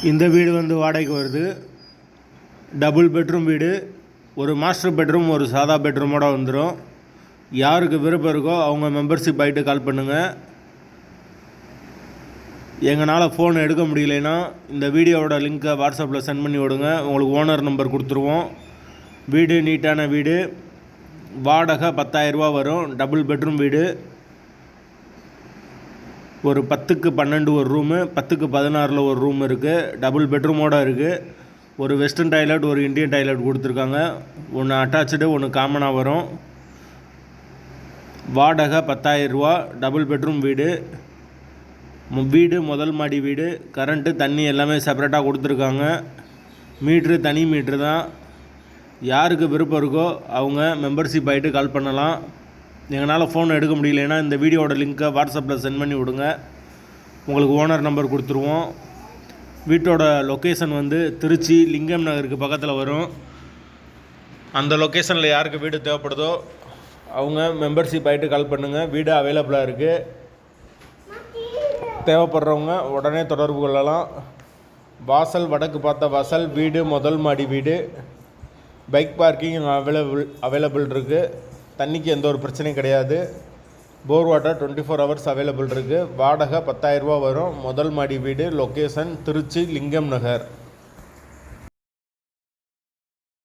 இந்த வீடு வந்து வாடகைக்கு வருது. டபுள் பெட்ரூம் வீடு. ஒரு மாஸ்டர் பெட்ரூம், ஒரு சாதா பெட்ரூமோட வந்துடும். யாருக்கு விருப்பம் இருக்கோ அவங்க மெம்பர்ஷிப் ஆகிட்டு கால் பண்ணுங்கள். எங்களால் ஃபோன் எடுக்க முடியலைன்னா இந்த வீடியோவோட லிங்க்கை வாட்ஸ்அப்பில் சென்ட் பண்ணி விடுங்க. உங்களுக்கு ஓனர் நம்பர் கொடுத்துருவோம். வீடு நீட்டான வீடு. வாடகை 10,000 ரூபா வரும். டபுள் பெட்ரூம் வீடு. ஒரு 10க்கு 12 ஒரு ரூமு, 10க்கு 16 ஒரு ரூம் இருக்குது. டபுள் பெட்ரூமோடு இருக்குது. ஒரு வெஸ்டர்ன் டாய்லெட், ஒரு இந்தியன் டாய்லெட் கொடுத்துருக்காங்க. ஒன்று அட்டாச்சு, ஒன்று காமனாக வரும். வாடகை 10,000 ரூபா. டபுள் பெட்ரூம் வீடு. வீடு முதல் மாடி வீடு. கரண்ட்டு தண்ணி எல்லாமே செப்பரேட்டாக கொடுத்துருக்காங்க. மீட்ரு தனி மீட்ரு தான். யாருக்கு விருப்பம் இருக்கோ அவங்க மெம்பர்ஷிப் ஆகிட்டு கால் பண்ணலாம். எங்களால் ஃபோன் எடுக்க முடியலைன்னா இந்த வீடியோவோட லிங்க்கை வாட்ஸ்அப்பில் சென்ட் பண்ணி விடுங்க. உங்களுக்கு ஓனர் நம்பர் கொடுத்துருவோம். வீட்டோட லொக்கேஷன் வந்து திருச்சி லிங்கம் நகருக்கு பக்கத்தில் வரும். அந்த லொக்கேஷனில் யாருக்கு வீடு தேவைப்படுதோ அவங்க மெம்பர்ஷிப் ஆகிட்டு கால் பண்ணுங்கள். வீடு அவைலபிளாக இருக்குது. தேவைப்படுறவங்க உடனே தொடர்பு கொள்ளலாம். வாசல் வடக்கு பார்த்த வாசல். வீடு முதல் மாடி வீடு. பைக் பார்க்கிங் அவைலபிள் இருக்குது. தண்ணிக்கு எந்த ஒரு பிரச்சனையும் கிடையாது. போர் வாட்டர் 24 ஹவர்ஸ் அவைலபிள் இருக்குது. வாடகை 10,000 ரூபா வரும். முதல் மாடி வீடு. லொக்கேஷன் திருச்சி லிங்கம் நகர்.